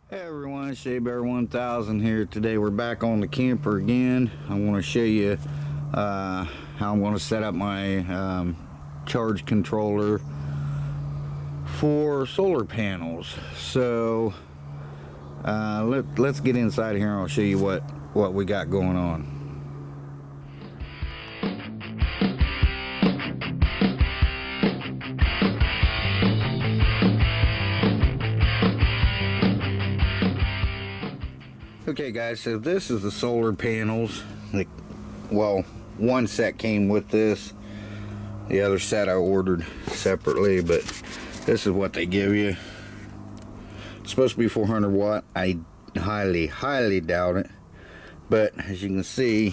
Hey everyone, Shea Bear 1000 here. Today we're back on the camper again. I want to show you how I'm going to set up my charge controller for solar panels. So let's get inside here and I'll show you what we got going on. Okay guys, so this is the solar panels. Well, one set came with this. The other set I ordered separately, but this is what they give you. It's supposed to be 400 watt. I highly doubt it. But as you can see,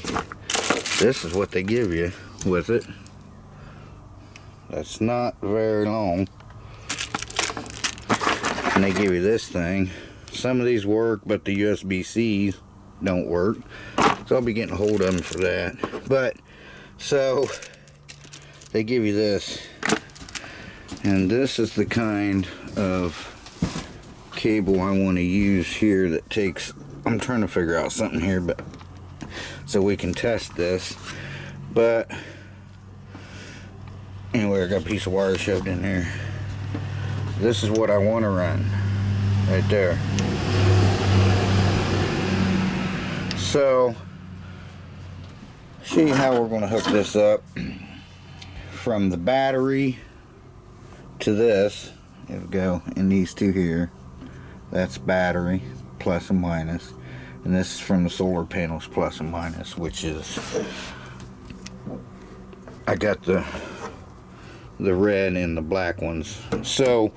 this is what they give you with it. That's not very long. And they give you this thing. Some of these work, but the USB-Cs don't work. So I'll be getting a hold of them for that. But, so, they give you this. And this is the kind of cable I want to use here that takes... I'm trying to figure out something here, but so we can test this. But, anyway, I got a piece of wire shoved in there. This is what I want to run. Right there. So, show you how we're going to hook this up. From the battery to this, it'll go in these two here. That's battery, plus and minus. And this is from the solar panels, plus and minus, which is, I got the red and the black ones. So,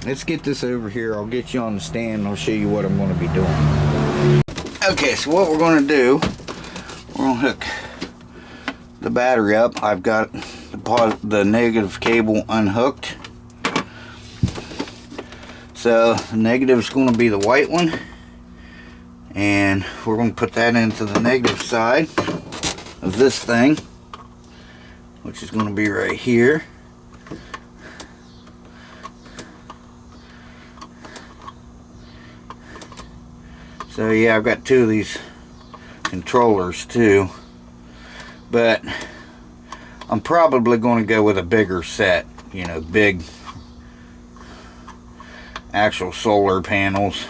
let's get this over here. I'll get you on the stand and I'll show you what I'm going to be doing. Okay, so what we're going to do, we're going to hook the battery up. I've got the negative cable unhooked. So the negative is going to be the white one. And we're going to put that into the negative side of this thing, which is going to be right here. So yeah, I've got two of these controllers too, but I'm probably going to go with a bigger set, you know, big actual solar panels.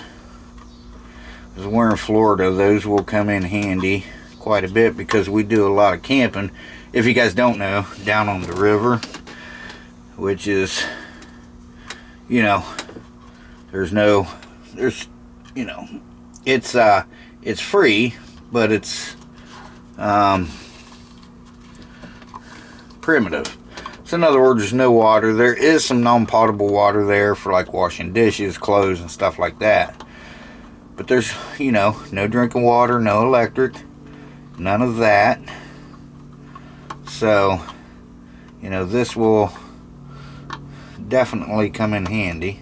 Because we're in Florida, those will come in handy quite a bit because we do a lot of camping. If you guys don't know, down on the river, which is, you know, you know, it's free, but it's primitive. So in other words, there's no water. There is some non-potable water there for like washing dishes, clothes, and stuff like that. But there's, you know, no drinking water, no electric, none of that. So, you know, this will definitely come in handy.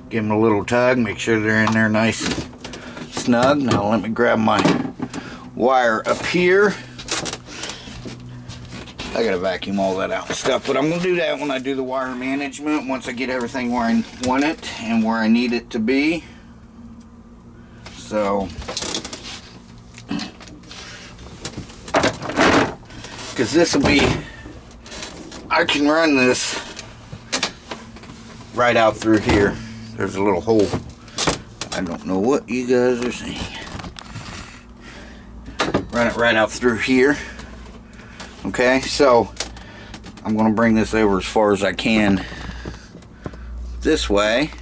Give them a little tug, make sure they're in there nice and snug. Now let me grab my wire up here. I gotta vacuum all that out and stuff, but I'm gonna do that when I do the wire management, once I get everything where I want it and where I need it to be. So, because this will be, I can run this right out through here. There's a little hole. I don't know what you guys are seeing. Run it right out through here. Okay, so I'm going to bring this over as far as I can this way.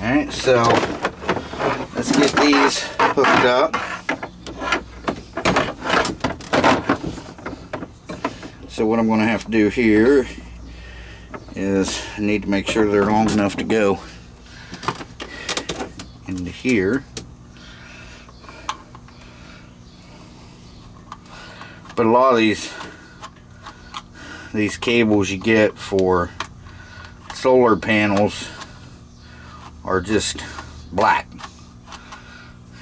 Alright, so let's get these hooked up. So what I'm going to have to do here is I need to make sure they're long enough to go into here. But a lot of these cables you get for solar panels are just black.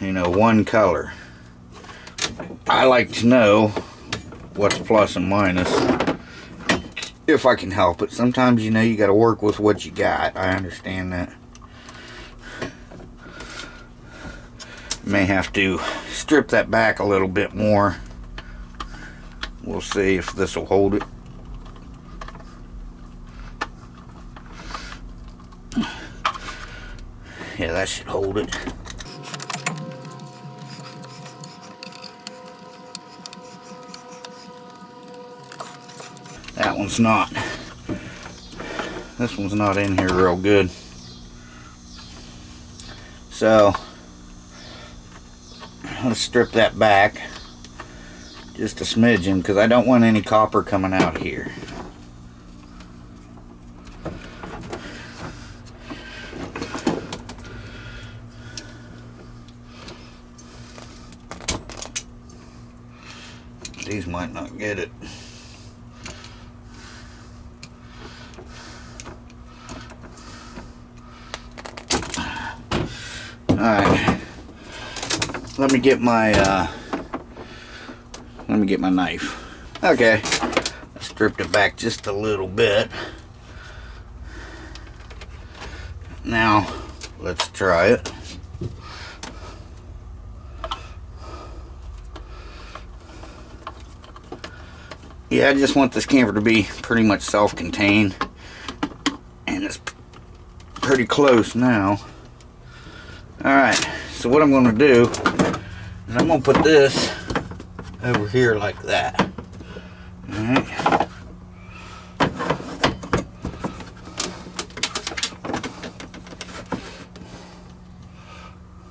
you know, one color. I like to know what's plus and minus if I can help it. Sometimes, you know, you got to work with what you got. I understand that. May have to strip that back a little bit more. We'll see if this will hold it. Yeah, that should hold it. That one's not. This one's not in here real good. So let's strip that back just a smidgen, because I don't want any copper coming out here. These might not get it. Alright, let me get my knife. Okay, I stripped it back just a little bit. Now let's try it. Yeah, I just want this camper to be pretty much self-contained, and it's pretty close now. Alright, so what I'm going to do is I'm going to put this over here like that. Alright.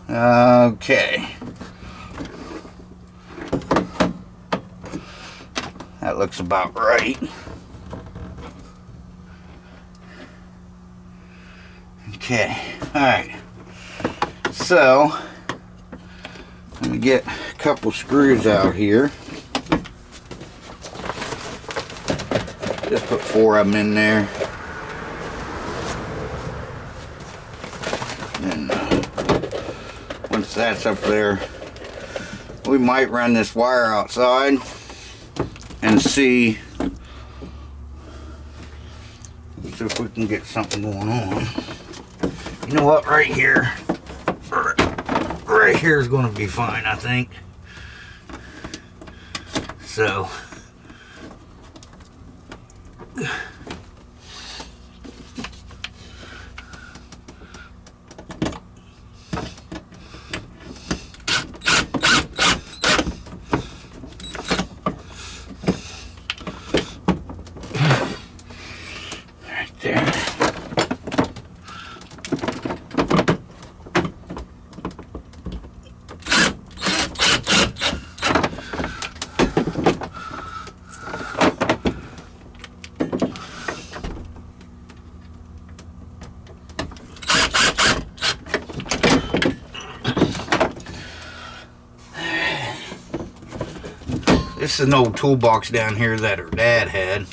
Okay. That looks about right. Okay, alright. So, let me get a couple screws out here. Just put 4 of them in there. And once that's up there, we might run this wire outside and see if we can get something going on. You know what, right here is going to be fine, I think. So right there. This is an old toolbox down here that her dad had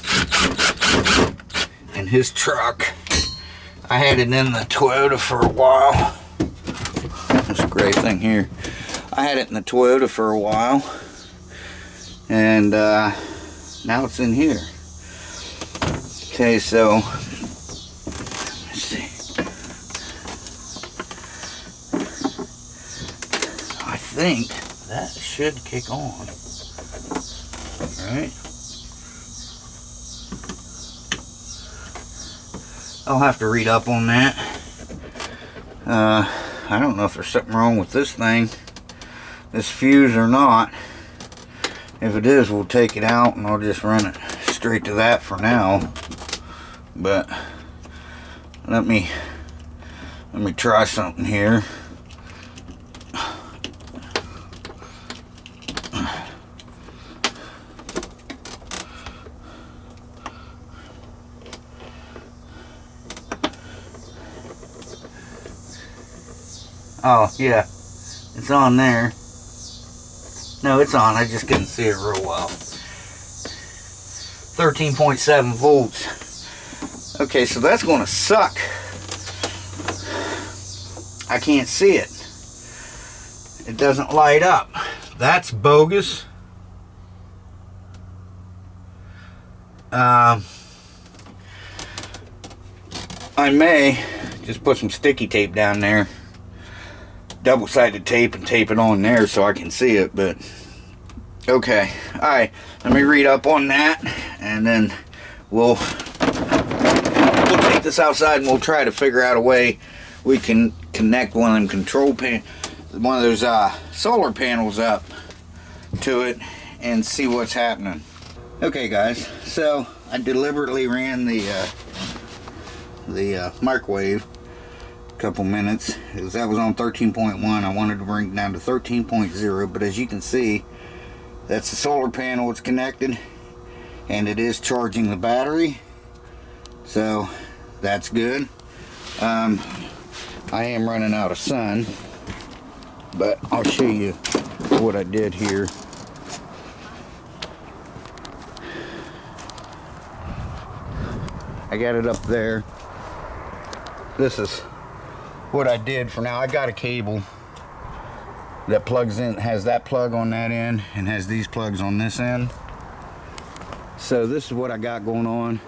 in his truck. I had it in the Toyota for a while. This gray thing here. I had it in the Toyota for a while, and now it's in here. Okay, so let's see. I think that should kick on. Alright. I'll have to read up on that. I don't know if there's something wrong with this thing, this fuse or not. If it is, we'll take it out and I'll just run it straight to that for now. But let me try something here. Oh, yeah, it's on there. No, it's on. I just couldn't see it real well. 13.7 volts. Okay, so that's going to suck. I can't see it. it doesn't light up. That's bogus. I may just put some sticky tape down there, double-sided tape, and tape it on there so I can see it. But okay, all right, let me read up on that, and then we'll take this outside and we'll try to figure out a way we can connect one of them one of those solar panels up to it and see what's happening. Okay guys, so I deliberately ran the microwave a couple minutes because that was on 13.1. I wanted to bring it down to 13.0, but as you can see, that's the solar panel. It's connected and it is charging the battery, so that's good. I am running out of sun, but I'll show you what I did here. I got it up there. This is what I did for now. I got a cable that plugs in, has that plug on that end and has these plugs on this end. So this is what I got going on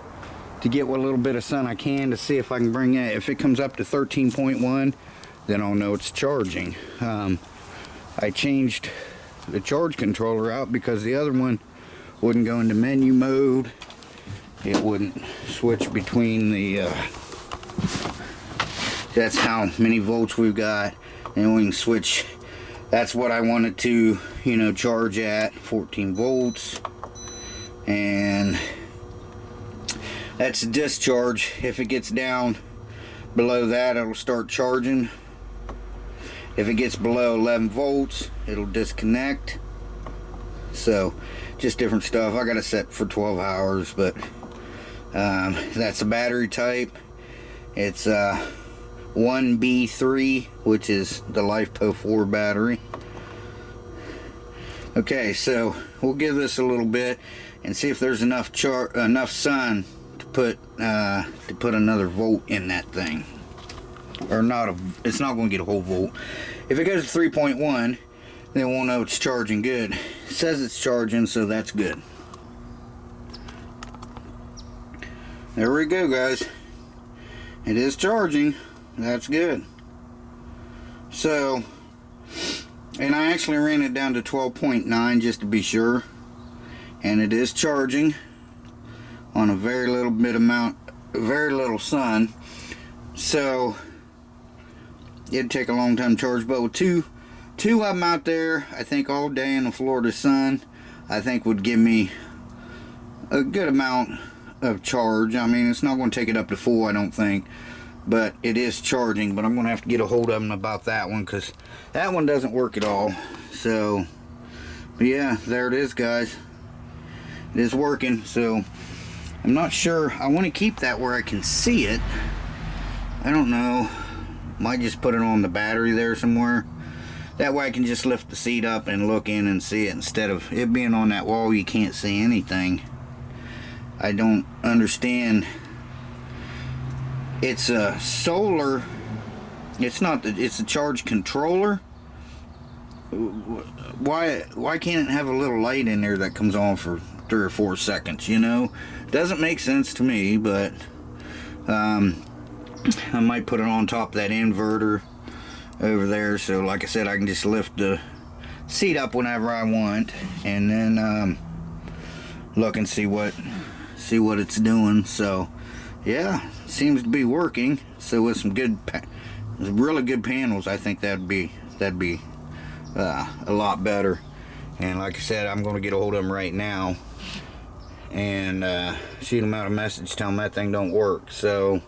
to get what little bit of sun I can to see if I can bring it. If it comes up to 13.1, then I'll know it's charging. I changed the charge controller out because the other one wouldn't go into menu mode. It wouldn't switch between the that's how many volts we've got, and we can switch. That's what I wanted to, you know, charge at 14 volts, and that's discharge. If it gets down below that, it'll start charging. If it gets below 11 volts, it'll disconnect. So just different stuff. I got it set for 12 hours, but that's a battery type. It's 1B3, which is the LiFePO 4 battery. Okay, so we'll give this a little bit and see if there's enough sun to put another volt in that thing. Or not it's not going to get a whole volt. If it goes to 3.1, then we'll know it's charging good. It says it's charging, so that's good. There we go, guys. It is charging. That's good. So, and I actually ran it down to 12.9 just to be sure, and it is charging on a very little sun. So it'd take a long time to charge, but with two of them out there, I think all day in the Florida sun, I think would give me a good amount of charge. I mean, it's not going to take it up to full, I don't think, but it is charging. But I'm going to have to get a hold of them about that one, because that one doesn't work at all. So, but yeah, there it is, guys. It is working. So I'm not sure. I want to keep that where I can see it. I don't know. Might just put it on the battery there somewhere. That way I can just lift the seat up and look in and see it, instead of it being on that wall you can't see anything. I don't understand. It's a solar. It's not. It's a charge controller. Why can't it have a little light in there that comes on for 3 or 4 seconds? You know, doesn't make sense to me. But I might put it on top of that inverter over there. So, like I said, I can just lift the seat up whenever I want, and then look and see what it's doing. So yeah, seems to be working. So with some really good panels, I think that'd be a lot better. And like I said, I'm going to get a hold of them right now and shoot them out a message, tell them that thing don't work. So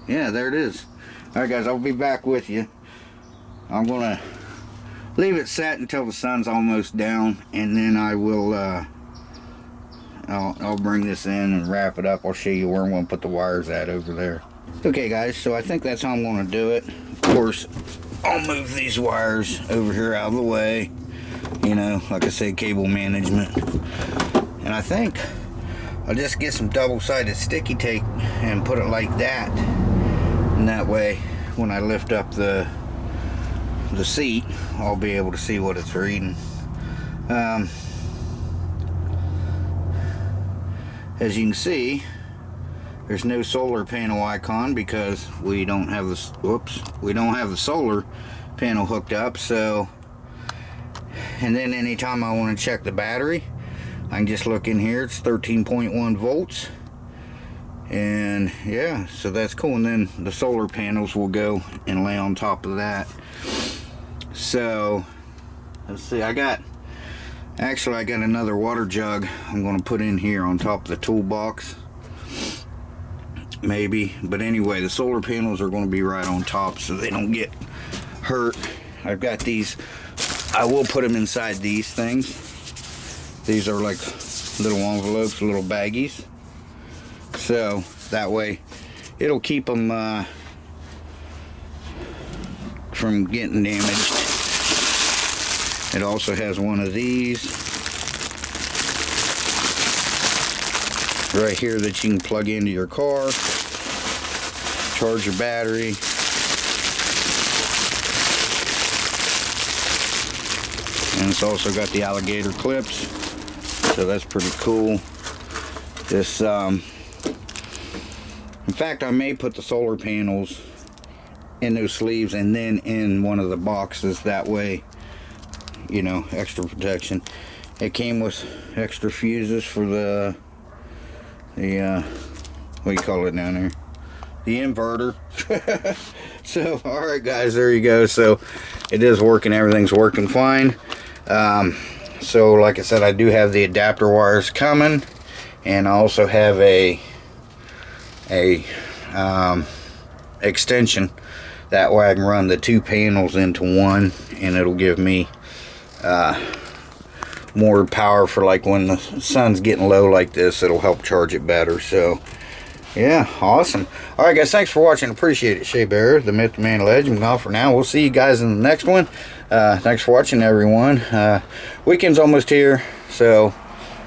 yeah, there it is. Alright guys, I'll be back with you. I'm going to leave it set until the sun's almost down, and then I will I'll bring this in and wrap it up. I'll show you where I'm going to put the wires at over there. Okay guys, so I think that's how I'm going to do it. Of course, I'll move these wires over here out of the way. You know, like I said, cable management. And I think I'll just get some double-sided sticky tape and put it like that. And that way, when I lift up the the seat, I'll be able to see what it's reading. As you can see, there's no solar panel icon because we don't have the solar panel hooked up. So, and then anytime I want to check the battery, I can just look in here. It's 13.1 volts, and yeah, so that's cool. And then the solar panels will go and lay on top of that. So let's see, I got another water jug I'm going to put in here on top of the toolbox, maybe. But anyway, the solar panels are going to be right on top so they don't get hurt. I've got these, I will put them inside these things. These are like little envelopes, little baggies, so that way it'll keep them from getting damaged. It also has one of these right here that you can plug into your car, charge your battery. And it's also got the alligator clips, so that's pretty cool. This, in fact, I may put the solar panels in those sleeves and then in one of the boxes. That way, you know, extra protection. It came with extra fuses for the what do you call it down there? The inverter. So, alright guys, there you go. So, it is working. Everything's working fine. So, like I said, I do have the adapter wires coming. And I also have a extension. That way I can run the two panels into one. And it'll give me more power for like when the sun's getting low like this. It'll help charge it better. So yeah, awesome. Alright guys, thanks for watching. Appreciate it. Shea Bear, the Myth, the Man, Legend. Gone for now. We'll see you guys in the next one. Thanks for watching, everyone. Weekend's almost here, so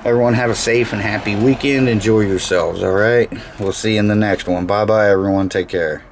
everyone have a safe and happy weekend. Enjoy yourselves. Alright, we'll see you in the next one. Bye bye everyone. Take care.